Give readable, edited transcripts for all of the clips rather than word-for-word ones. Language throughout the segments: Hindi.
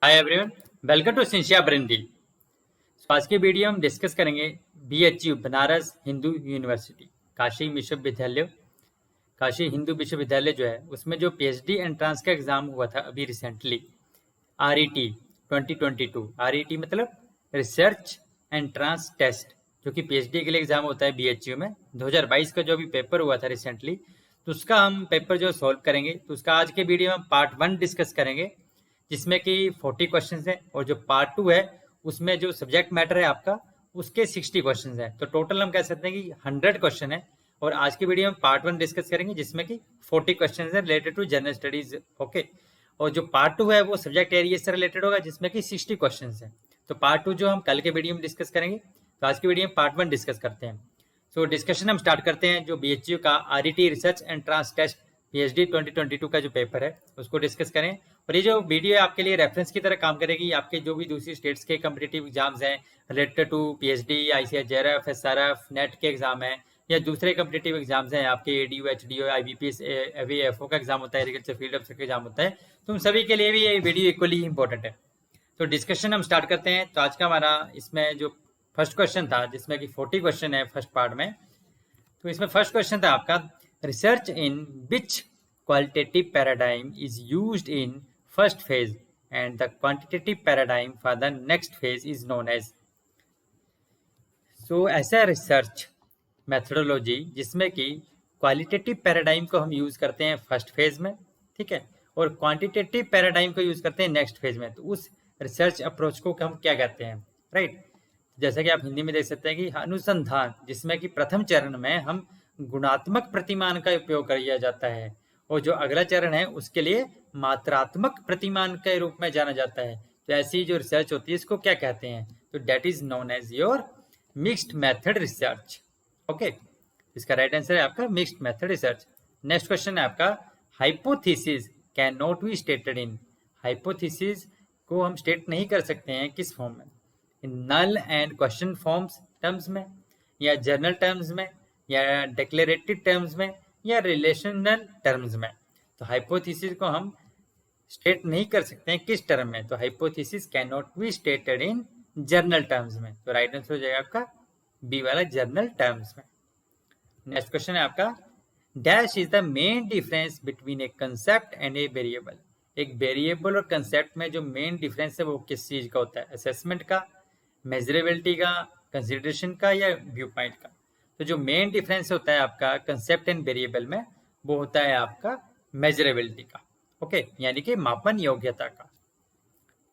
Hi everyone, welcome to Cynthia Brindi. आज की वीडियो हम डिस्कस करेंगे बीएचयू बनारस हिंदू यूनिवर्सिटी काशी विश्वविद्यालय। काशी हिंदू विश्वविद्यालय जो है उसमें जो पीएचडी एंट्रांस का एग्जाम हुआ था अभी रिसेंटली, आरईटी 2022। आरईटी मतलब रिसर्च एंट्रांस टेस्ट, जो कि पीएचडी के लिए एग्जाम होता है बीएचयू में। 2022 का जो अभी पेपर हुआ था रिसेंटली, तो उसका हम पेपर जो सॉल्व करेंगे, तो उसका आज के वीडियो में पार्ट 1 डिस्कस करेंगे, जिसमें कि 40 क्वेश्चंस हैं, और जो पार्ट 2 है उसमें जो सब्जेक्ट मैटर है आपका उसके 60 क्वेश्चंस हैं। तो टोटल हम कह सकते हैं कि 100 क्वेश्चन है। और आज की वीडियो में पार्ट 1 डिस्कस करेंगे जिसमें कि 40 क्वेश्चंस है related to general studies. Okay, और जो पार्ट 2 है वो सब्जेक्ट एरिया से रिलेटेड होगा जिसमें कि 60 क्वेश्चंस हैं। तो पार्ट 2 जो हम कल के वीडियो में डिस्कस करेंगे, तो आज की वीडियो में पार्ट 1 डिस्कस करते हैं। सो डिस्कशन हम स्टार्ट करते हैं। जो बीएचयू का RET research entrance test PhD 2022 का जो पेपर है उसको डिस्कस करें। और ये जो वीडियो है आपके लिए रेफरेंस की तरह काम करेगी। आपके जो भी दूसरी स्टेट्स के कम्पिटिटिव एग्जाम्स हैं related to PhD, ICS, JRF, SRF, NET के एग्जाम हैं, या दूसरे कम्पिटिटिव एग्जाम्स हैं आपके एडीयू, एचडीओ, आईबीपीएस, एवीएफओ का एग्जाम होता है, एग्रीकल्चर फील्ड ऑफिसर का एग्जाम होता है, तो उन सभी के लिए भी ये वीडियो इक्वली इंपॉर्टेंट है। तो डिस्कशन हम स्टार्ट करते हैं। तो आज का हमारा इसमें जो फर्स्ट क्वेश्चन था, जिसमें कि 40 क्वेश्चन है फर्स्ट पार्ट में, तो इसमें फर्स्ट क्वेश्चन था आपका, research in which qualitative paradigm is used in first phase and the quantitative paradigm for the next phase is known as. सो ऐसा रिसर्च मेथोडोलॉजी जिसमें कि क्वालिटेटिव पैराडाइम को हम यूज करते हैं फर्स्ट फेज में, ठीक है, और क्वांटिटेटिव पैराडाइम को यूज करते हैं नेक्स्ट फेज में, तो उस रिसर्च अप्रोच को हम क्या कहते हैं, राइट। जैसा कि आप हिंदी में देख सकते हैं कि अनुसंधान जिसमें कि प्रथम चरण में हम गुणात्मक प्रतिमान का उपयोग किया जाता है, और जो अगला चरण है उसके लिए मात्रात्मक प्रतिमान के रूप में जाना जाता है। तो ऐसी जो रिसर्च होती है इसको क्या कहते हैं, तो that is known as your mixed method research. Okay, इसका राइट आंसर है आपका mixed method research. Next question है आपका, hypothesis can not be stated in. Hypothesis को हम स्टेट नहीं कर सकते हैं किस फॉर्म में, null and question forms terms में, या जर्नल टर्म्स में, या डिक्लेरेटिव टर्म्स में, या रिलेशनल टर्म्स में। तो हाइपोथेसिस को हम स्टेट नहीं कर सकते हैं किस टर्म में, तो hypothesis can not be stated in journal terms में। तो राइट आंसर हो जाएगा आपका बी वाला, जर्नल टर्म्स में। नेक्स्ट क्वेश्चन है आपका, dash is the main difference between A concept and a variable. एक वेरिएबल और कंसेप्ट में जो मेन डिफरेंस है वो किस चीज का होता है, असेसमेंट का, मेजरेबिलिटी का, कंसिडरेशन का, या व्यू पॉइंट का। तो जो मेन डिफरेंस होता है आपका कंसेप्ट एंड वेरिएबल में, वो होता है आपका मेजरेबिलिटी का, ओके, यानी कि मापन योग्यता का।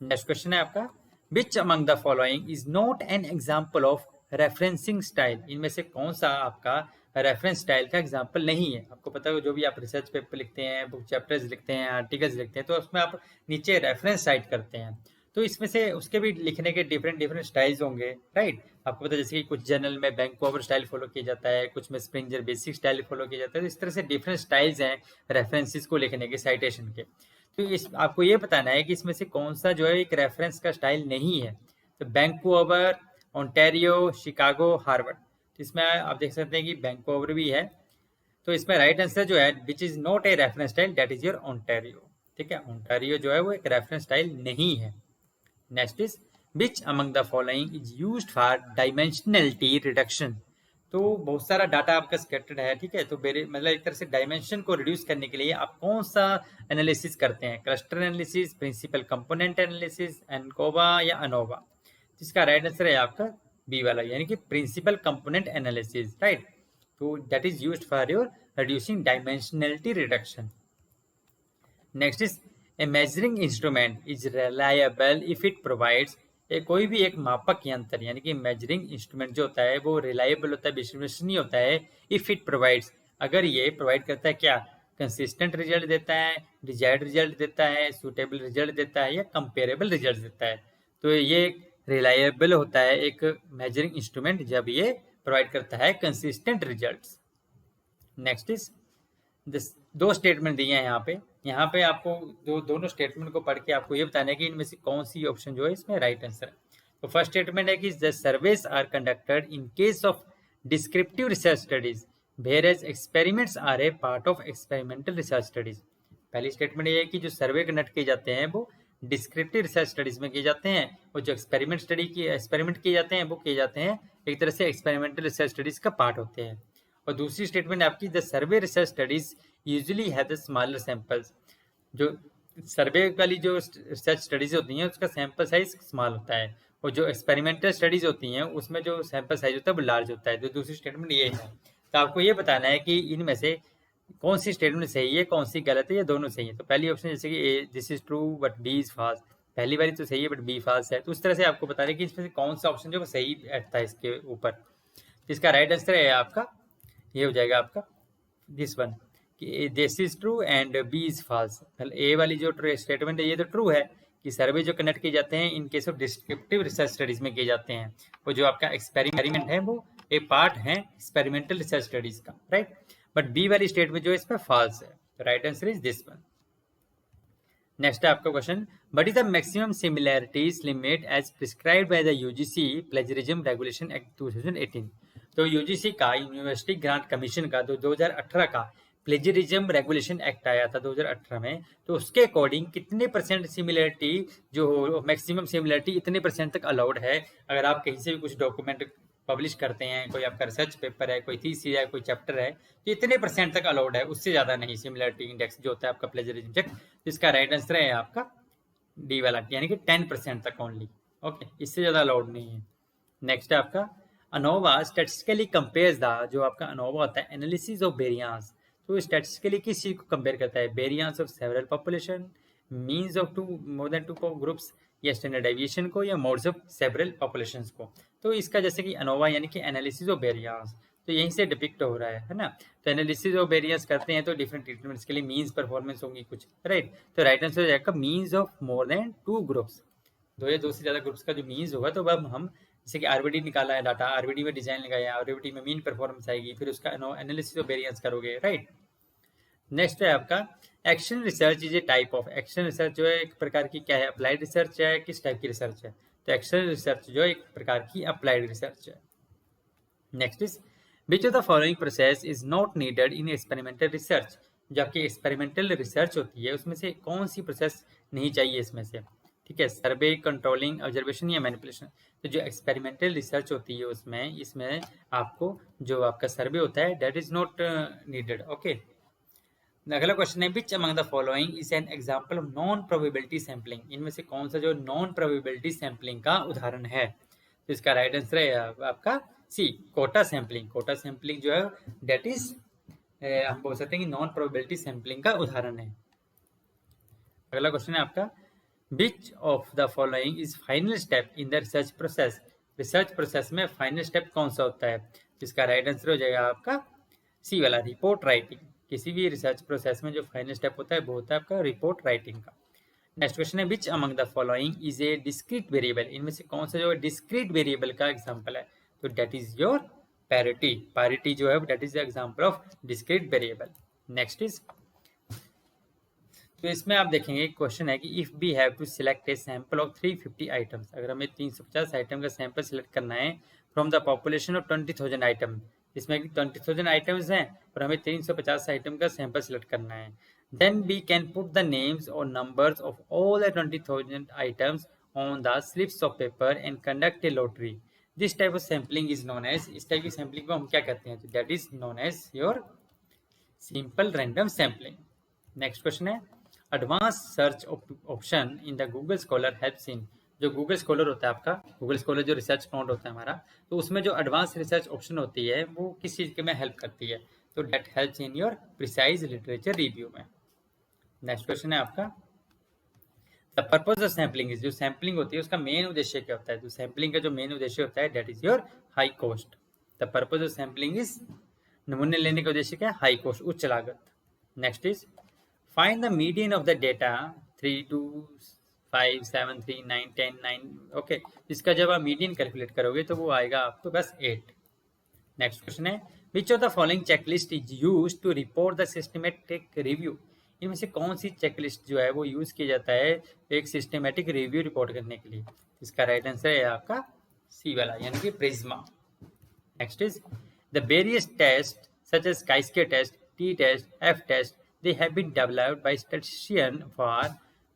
नेक्स्ट क्वेश्चन है आपका, which among the following is not an example of referencing style. इनमें से कौन सा आपका रेफरेंस स्टाइल का एग्जाम्पल नहीं है। आपको पता है जो भी आप रिसर्च पेपर लिखते हैं, बुक चैप्टर्स लिखते हैं, आर्टिकल्स लिखते हैं, तो उसमें आप नीचे रेफरेंस साइट करते हैं। तो इसमें से उसके भी लिखने के डिफरेंट स्टाइल्स होंगे, राइट। आपको पता है जैसे कि कुछ जर्नल में वैंकूवर स्टाइल फॉलो किया जाता है, कुछ में स्प्रिंगर बेसिक स्टाइल फॉलो किया जाता है। तो इस तरह से डिफरेंट स्टाइल्स हैं रेफरेंसेस को लिखने के, साइटेशन के। तो इस आपको ये बताना है कि इसमें से कौन सा जो है एक रेफरेंस का स्टाइल नहीं है। तो वैंकूवर, ओंटारियो, शिकागो, हार्वर्ड, तो इसमें आप देख सकते हैं कि वैंकूवर भी है। तो इसमें राइट आंसर जो है which is not a reference style, that is your Ontario, ठीक है। ओंटारियो जो है वो एक रेफरेंस स्टाइल नहीं है। Next is which among the following is used for dimensionality reduction. तो बहुत सारा डाटा आपका स्कैटर्ड है, ठीक है। तो मतलब एक तरह से डायमेंशन को रिड्यूस करने के लिए आप कौन सा एनालिसिस करते हैं, cluster analysis, principal component analysis, ANCOVA या अनोवा। जिसका राइट आंसर है आपका बी वाला, यानी कि प्रिंसिपल कंपोनेंट एनालिसिस, राइट। तो that is used for your reducing dimensionality reduction. Next is A measuring instrument is reliable if it provides. कोई भी एक मापक यंत्र यानी कि मेजरिंग इंस्ट्रूमेंट जो होता है वो रिलायबल होता है, विश्वसनीय होता है, इफ इट प्रोवाइड्स, अगर ये प्रोवाइड करता है क्या, कंसिस्टेंट रिजल्ट देता है, डिजायर्ड रिजल्ट देता है, सूटेबल रिजल्ट देता है, या कंपेरेबल रिजल्ट देता है। तो ये रिलायबल होता है एक मेजरिंग इंस्ट्रूमेंट जब ये प्रोवाइड करता है कंसिस्टेंट रिजल्ट्स। नेक्स्ट इज दो स्टेटमेंट दिए हैं यहाँ पे आपको दोनों स्टेटमेंट को पढ़ के आपको ये बताना है कि इनमें से कौन सी ऑप्शन जो है इसमें राइट आंसर है। तो फर्स्ट स्टेटमेंट है कि the surveys are conducted in case of descriptive research studies whereas experiments are a part of experimental research studies. पहली स्टेटमेंट ये है कि जो सर्वे कंडक्ट किए जाते हैं वो डिस्क्रिप्टिव रिसर्च स्टडीज में किए जाते हैं, और जो एक्सपेरिमेंट किए जाते हैं वो किए जाते हैं एक तरह से एक्सपेरिमेंटल रिसर्च स्टडीज का पार्ट होते हैं। और दूसरी स्टेटमेंट आपकी, the survey research studies usually have the smaller samples. जो सर्वे वाली जो रिसर्च स्टडीज होती हैं उसका सैंपल साइज स्मॉल होता है, और जो एक्सपेरिमेंटल स्टडीज होती हैं उसमें जो सैंपल साइज होता है वो लार्ज होता है। तो दूसरी स्टेटमेंट ये है। तो आपको ये बताना है कि इनमें से कौन सी स्टेटमेंट सही है, कौन सी गलत है, या दोनों सही है। तो पहली ऑप्शन जैसे कि A this is true but B is false, पहली वाली तो सही है बट बी फॉल्स है। तो उस तरह से आपको बताना है कि इसमें से कौन सा ऑप्शन जो है सही बैठता है इसके ऊपर। तो इसका राइट आंसर है आपका, ये हो जाएगा आपका दिस वन, कि this is true and B is false. A वाली जो स्टेटमेंट है ये तो ट्रू है कि सर्वे जो कंडक्ट किए जाते हैं इन case of descriptive research studies में किए जाते हैं, वो जो आपका एक्सपेरिमेंट है वो एक पार्ट है एक्सपेरिमेंटल रिसर्च स्टडीज का, राइट। बट बी वाली स्टेटमेंट जो है इसमें फॉल्स है। तो right answer is this one. Next है आपका question, but is the maximum similarities limit as prescribed by the UGC plagiarism regulation act 2018। तो यूजीसी का, यूनिवर्सिटी ग्रांट कमीशन का, 2018 का प्लेजरिज्म रेगुलेशन एक्ट आया था 2018 में। तो उसके अकॉर्डिंग कितने परसेंट सिमिलरिटी जो मैक्सिमम सिमिलरिटी इतने परसेंट तक अलाउड है। अगर आप कहीं से भी कुछ डॉक्यूमेंट पब्लिश करते हैं, कोई आपका रिसर्च पेपर है, कोई थीसिस है, कोई चैप्टर है, तो इतने परसेंट तक अलाउड है, उससे ज्यादा नहीं। सिमिलरिटी इंडेक्स जो होता है आपका प्लेजरिज्म चेक, इसका राइट आंसर है आपका डी वाला, यानी कि 10% तक ओनली। ओके, इससे ज्यादा अलाउड नहीं है। नेक्स्ट है आपका अनोवा स्टैटिस्टिकली कंपेयर्स द, जो आपका अनोवा होता है एनालिसिस ऑफ वेरिएंस। तो स्टैटिस्टिकली किस चीज को कंपेयर करता है, variance of several population, means of two more than two groups, या स्टैंडर्ड डेविएशन को, या मोड्स ऑफ सेवरल पॉपुलेशंस को। तो इसका जैसे कि अनोवा यानी कि एनालिसिस ऑफ वेरिएंस, तो यहीं से डिपिक्ट हो रहा है ना। तो एनालिसिस ऑफ वेरिएंस करते हैं तो डिफरेंट ट्रीटमेंट्स के लिए मीन्स परफॉर्मेंस होंगी कुछ, राइट। तो राइट आंसर हो जाएगा means of more than 2 groups, दो या दो से ज्यादा ग्रुप्स का जो मीन्स होगा। तो अब हम जैसे कि आरबीडी निकाला है डाटा, आरबीडी में डिजाइन लगाया, आरबीडी में मीन परफॉर्मेंस आएगी, फिर उसका एनालिसिस ऑफ वेरिएंस करोगे, राइट। नेक्स्ट है आपका action research is a type of, action research जो है एक प्रकार की क्या है, अप्लाइड रिसर्च है, किस टाइप की रिसर्च है। तो एक्शन रिसर्च जो है एक प्रकार की अप्लाइड रिसर्च है। Next is which of the following process is not needed in experimental research. जो आपकी एक्सपेरिमेंटल रिसर्च होती है उसमें से कौन सी प्रोसेस नहीं चाहिए इसमें से, ठीक है। सर्वे, कंट्रोलिंग, ऑब्जर्वेशन या मैनिपुलेशन। तो जो एक्सपेरिमेंटल रिसर्च होती है उसमें, इसमें आपको जो आपका सर्वे होता है that is not needed, okay. अगला क्वेश्चन है विच among the following is an example of non probability sampling. इनमें से कौन सा जो नॉन प्रोबेबिलिटी सैंपलिंग का उदाहरण है। तो इसका राइट आंसर है आपका सी, कोटा सैंपलिंग। कोटा सैंपलिंग जो है दैट इज हम बोल सकते हैं कि नॉन प्रोबेबिलिटी सैंपलिंग का उदाहरण है। अगला क्वेश्चन है आपका which of the following is final step in the research process. Research process में फाइनल स्टेप कौन सा होता है। इसका राइट आंसर हो जाएगा आपका सी वाला, रिपोर्ट राइटिंग। किसी भी रिसर्च प्रोसेस में जो फाइनल स्टेप होता है वो होता है आपका रिपोर्ट राइटिंग का। नेक्स्ट क्वेश्चन है विच among the following is a discrete variable. इनमें से कौन सा जो है डिस्क्रीट वेरिएबल का एग्जांपल है। तो that is your parity. Parity जो है that is the example of discrete variable. Next is, तो इसमें आप देखेंगे क्वेश्चन है कि if we have to select a sample of 350 items. अगर हमें 350 आइटम का सैंपल सिलेक्ट करना है from the population of 20,000 item, इसमें 20,000 आइटम्स हैं और हमें 350 आइटम का सैंपल सिलेक्ट करना है, then we can put the names और numbers of all the 20,000 items on the slips of paper and conduct a lottery. This type of sampling is known as, इस टाइप की सैम्पलिंग को हम क्या कहते हैं, तो that is known as your simple random sampling. Next question है advance search option in the Google Scholar helps in. जो गूगल स्कॉलर होता है आपका, गूगल स्कॉलर जो रिसर्च अकाउंट होता है हमारा, तो उसमें जो एडवांस रिसर्च ऑप्शन होती है वो किस चीज़ के में हेल्प करती है। तो that helps in your precise literature review में। नेक्स्ट क्वेश्चन है आपका the purpose of sampling is. जो सैम्पलिंग होती है उसका मेन उद्देश्य क्या होता है। तो सैम्पलिंग का जो मेन उद्देश्य होता है that is your high cost. The purpose of sampling is, नमूने लेने का उद्देश्य क्या है, हाई कॉस्ट, उच्च लागत। Next is find the median of the data 3, 2, 5, 7, 3, 9, 10, 9, okay. इसका जब आप मीडियन कैलकुलेट करोगे तो वो आएगा आपको बस 8। नेक्स्ट क्वेश्चन है which of the following checklist is use to report the systematic review. इनमें से कौन सी चेकलिस्ट जो है वो यूज किया जाता है एक सिस्टमेटिक रिव्यू रिपोर्ट करने के लिए। इसका राइट आंसर है आपका सी वाला, यानी कि PRISMA. Next is the various test such as chi test, T test, F test, they have been developed by statistician for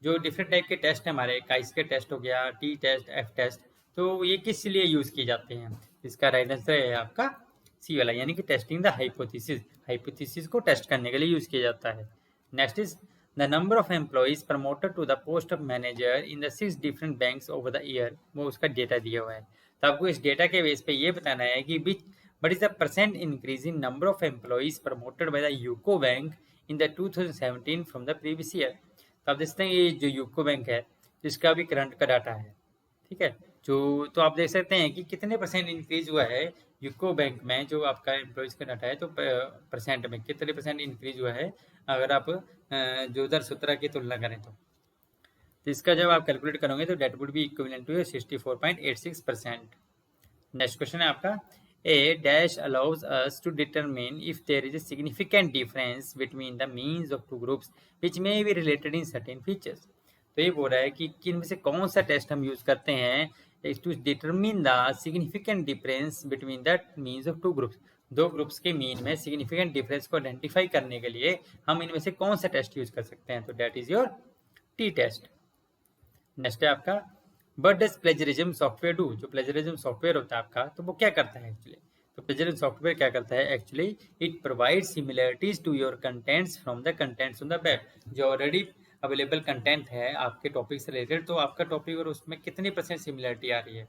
जो डिफरेंट टाइप के टेस्ट हैं हमारे, काइस के टेस्ट हो गया, टी टेस्ट, एफ टेस्ट, तो ये किस लिए यूज किए जाते हैं? इसका राइट आंसर है आपका सी वाला, यानी कि टेस्टिंग द हाइपोथेसिस को टेस्ट करने के लिए यूज किया जाता है। Next is the number of employees promoted to the post of manager in the 6 different banks over the year, वो उसका डेटा दिया हुआ है। तो आपको इस डेटा के बेस पे ये बताना है कि what is the percent increase in number of employees promoted by the UCO Bank in the 2017 from the previous year। तो आप देखते हैं ये जो यूको बैंक है जिसका भी करंट का डाटा है, ठीक है, जो तो आप देख सकते हैं कि कितने परसेंट इंक्रीज हुआ है यूको बैंक में, जो आपका एम्प्लॉइज का डाटा है, तो परसेंट में कितने परसेंट इंक्रीज हुआ है अगर आप 2017 की तुलना करें तो इसका जब आप कैलकुलेट करोगे तो that would be equivalent to 64.86%। Next question है आपका, A dash allows us to determine if there is a significant difference between the means of two groups which may be related in certain features। तो ये बोल रहा है कि किन में से कौन सा टेस्ट हम यूज करते हैं to determine the significant difference between the means of two groups. दो ग्रुप्स के मीन में सिग्निफिकेंट डिफरेंस को आइडेंटिफाई करने के लिए हम इनमें से कौन सा टेस्ट यूज कर सकते हैं, तो that is your T test. Next है आपका, but does plagiarism software do. जो प्लेजरिज्म सॉफ्टवेयर होता है आपका, तो वो क्या करता है एक्चुअली? तो प्लेजरिज्म सॉफ्टवेयर क्या करता है actually? It provide similarities to your contents from the contents on the web. जो ऑलरेडी अवेलेबल कंटेंट है आपके टॉपिक से रिलेटेड, तो आपका टॉपिक और उसमें कितनी % सिमिलरिटी आ रही है।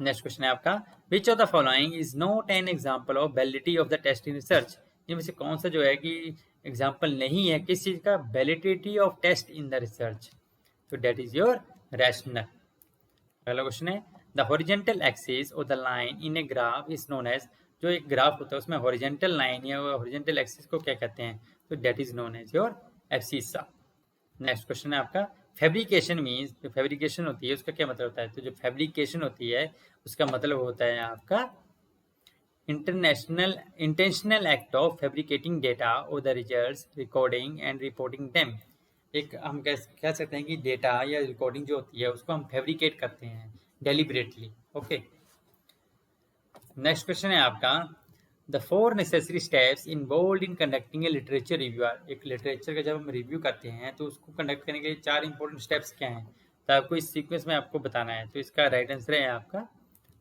नेक्स्ट क्वेश्चन है आपका, which of the following is not an example of validity of the test in research. इनमें से कौन सा जो है कि एग्जांपल नहीं है किस चीज का, validity of test in the research, तो डेट इज योर रैशनल। अगला क्वेश्चन है, द हॉरिजेंटल एक्सिस और the line in a graph is known as. जो एक ग्राफ होता है उसमें हॉरिजेंटल लाइन या हॉरिजेंटल एक्सिस को क्या कहते हैं, तो that is known as your abscissa. Next question है आपका, फैब्रिकेशन मीन्स। जो फैब्रिकेशन होती है उसका क्या मतलब होता है, तो जो फैब्रिकेशन होती है उसका मतलब होता है आपका intentional act of fabricating data और the results, recording and reporting them. एक हम कह सकते हैं कि डेटा या रिकॉर्डिंग जो होती है उसको हम फैब्रिकेट करते हैं डेलिबरेटली। ओके, नेक्स्ट क्वेश्चन है आपका, the 4 necessary steps involve in conducting A literature review. एक लिटरेचर का जब हम रिव्यू करते हैं तो उसको कंडक्ट करने के लिए 4 इंपॉर्टेंट स्टेप्स क्या हैं, तो आपको इस सीक्वेंस में आपको बताना है। तो इसका राइट आंसर है आपका,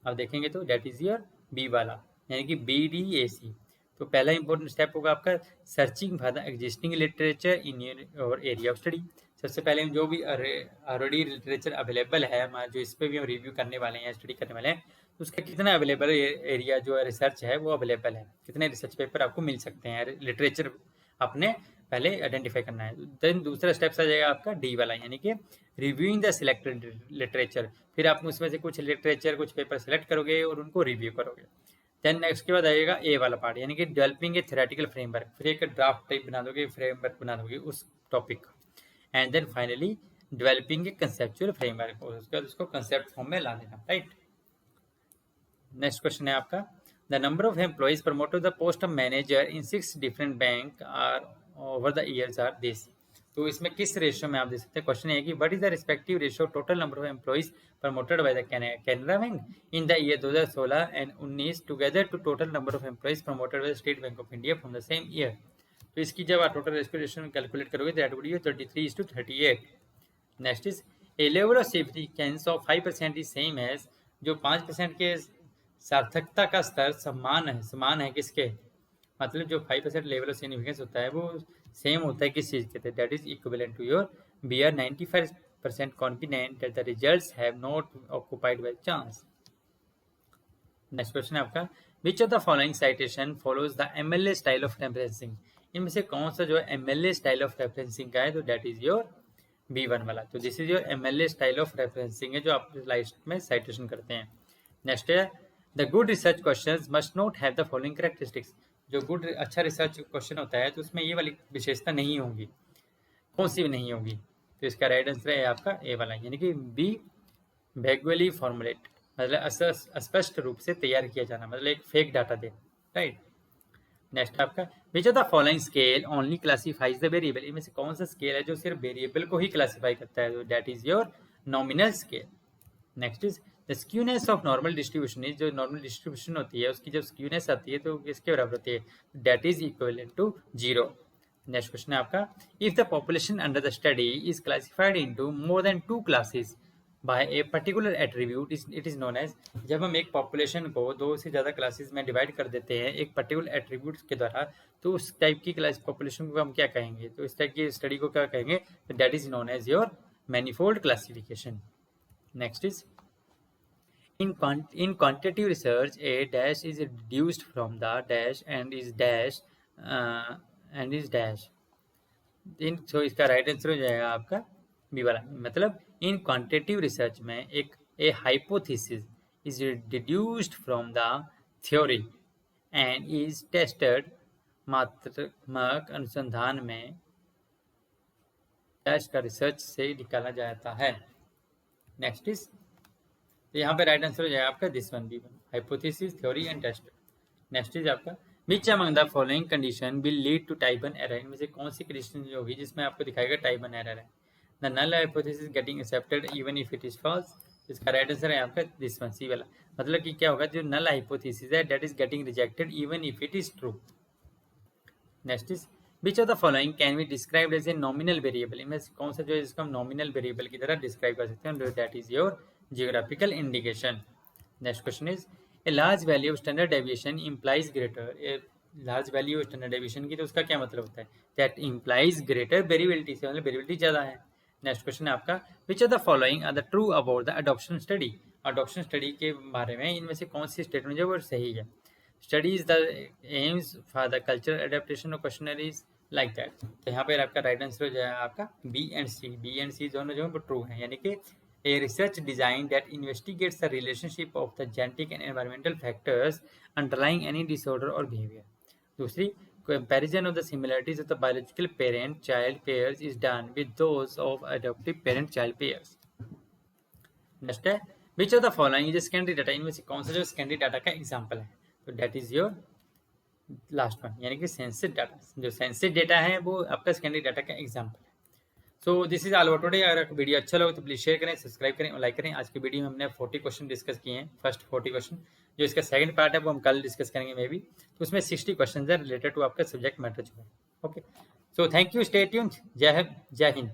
आप देखेंगे तो डेट इज योर बी वाला, यानी कि BDAC। तो पहला इंपॉर्टेंट स्टेप होगा आपका searching for the existing literature in your area of study. सबसे पहले हम जो भी ऑलरेडी लिटरेचर अवेलेबल है हमारा, जो इस पर भी हम रिव्यू करने वाले हैं, स्टडी करने वाले हैं, तो उसका कितना अवेलेबल एरिया जो रिसर्च है वो अवेलेबल है, कितने रिसर्च पेपर आपको मिल सकते हैं, लिटरेचर आपने पहले आइडेंटिफाई करना है। देन दूसरा स्टेप आ जाएगा आपका डी वाला, यानी कि रिव्यूइंग द सिलेक्टेड लिटरेचर। फिर आप उसमें से कुछ लिटरेचर, कुछ पेपर सेलेक्ट करोगे और उनको रिव्यू करोगे। देन नेक्स्ट के बाद आएगा ए वाला पार्ट, यानी कि डेवलपिंग ए थ्योरेटिकल फ्रेमवर्क। फिर एक ड्राफ्ट टाइप बना दोगे, फ्रेमवर्क बना दोगे उस टॉपिक का। And then finally developing a conceptual framework, और उसके बाद उसको कंसेप्ट फॉर्म में ला देना, राइट। नेक्स्ट क्वेश्चन है आपका, the number of employees promoted the post of manager in 6 different bank are over the years are this. तो इसमें किस रेशियो में आप देख सकते हैं, क्वेश्चन है कि what is the respective ratio total number of employees promoted by the Canara bank in the year 2016 and 19 together to total number of employees promoted by the State Bank of India from the same year. तो इसकी जब आप टोटल रेशियो कैलकुलेट करोगे that would be 33:38। Next is a level of significance of 5% is same as. जो 5% के सार्थकता का स्तर समान है किसके, मतलब जो 5% लेवल ऑफ सिग्निफिकेंस होता है वो सेम होता है किस चीज के, that is equivalent to your we are 95% confident that the results have not occupied by chance. Next question है आपका, which of the following citation follows the MLA style of referencing. इनमें से कौन सा जो MLA स्टाइल ऑफ रेफरेंसिंग का है, तो दैट इज योर B1 वाला। तो this is your MLA style of referencing है जो आप लास्ट में साइटेशन करते हैं। नेक्स्ट है, the good research questions must not have the following characteristics. जो अच्छा रिसर्च क्वेश्चन होता है तो उसमें ये वाली विशेषता नहीं होंगी, कौन सी भी नहीं होगी। तो इसका राइट आंसर है आपका ए वाला, यानी कि बी वैगुअली फॉर्मुलेट, मतलब स्पष्ट रूप से तैयार किया जाना, मतलब एक फेक डाटा दे, राइट। नेक्स्ट आपका, which of the following scale only classifies the variable. इनमें से कौन सा स्केल है जो सिर्फ वेरिएबल को ही क्लासिफाई करता है, तो that is your nominal scale. Next is the skewness of normal distribution. जो नॉर्मल डिस्ट्रीब्यूशन होती है उसकी जब स्क्यूनेस आती है तो किसके बराबर होती है, that is equivalent to 0। Next question है आपका, if the population under the study is classified into more than 2 classes by a particular attribute, it is known as. जब हम एक पॉपुलेशन को 2 से ज़्यादा क्लासेस में डिवाइड कर देते हैं एक पर्टिकुलर एट्रीब्यूट के द्वारा, तो उस टाइप की क्लास पॉपुलेशन को हम क्या कहेंगे, तो इस टाइप की स्टडी को क्या कहेंगे, that is known as your manifold classification. Next is, in quantitative research a dash is deduced from the dash and is dash इन, तो इसका राइट आंसर हो जाएगा आपका बी वाला। मतलब इन क्वांटिटेटिव रिसर्च में एक ए hypothesis is deduced from the theory and is tested, मात्रात्मक अनुसंधान में डैश का रिसर्च से निकाला जाता है। नेक्स्ट इज, तो यहाँ पे राइट आंसर हो जाएगा आपका this one, B one, hypothesis, theory and test. Next is आपका, which among the following condition will lead to type 1 error, इनमें से कौन सी कंडीशन जो होगी जिसमें आपको दिखाएगा टाइप 1 एरर है। The null hypothesis getting accepted even if it is false, इसका राइट आंसर है आपका दिस वन, सी वाला। मतलब कि क्या होगा, जो नल हाइपोथेसिस है that is getting rejected even if it is true. Next is, which of the following can be described as a nominal variable, इनमें से कौन सा जो है जिसको हम नॉमिनल वेरिएबल की तरह डिस्क्राइब कर सकते हैं, that is your geographical indication. Next question is, a large value of standard deviation implies greater, a large value of standard deviation की तो उसका क्या मतलब होता है, that implies greater variability, से मतलब variability ज़्यादा है। नेक्स्ट क्वेश्चन है आपका, which of the following are the true about the adoption study, adoption study के बारे में इनमें से कौन सी स्टेटमेंट जो वो सही है। Study is the aims for the cultural adaptation of questionnaires like that, तो यहाँ पर आपका राइट आंसर हो जाएगा आपका बी एंड सी दोनों जो है वो ट्रू है, यानी कि a research design that investigates the relationship of the genetic and environmental factors underlying any disorder or behavior. दूसरी, comparison of the similarities of the biological parent-child pairs is done with those of adoptive parent-child pairs. Next है, which of the following is a secondary data, इनमें से कौन सा जो secondary data का example है, तो that is your last one, यानी कि census data, जो census data है वो आपका secondary data का example है। So this is all about today. अगर वीडियो अच्छा लगे तो प्लीज शेयर करें, सब्सक्राइब करें और लाइक करें। आज की वीडियो में हमने 40 क्वेश्चन डिस्कस किए हैं, फर्स्ट 40 क्वेश्चन। जो इसका सेकंड पार्ट है वो हम कल डिस्कस करेंगे मे बी, तो उसमें 60 क्वेश्चन है रिलेटेड टू आपका सब्जेक्ट मैटर जो है। Okay, so thank you, stay tuned, जय हिंद।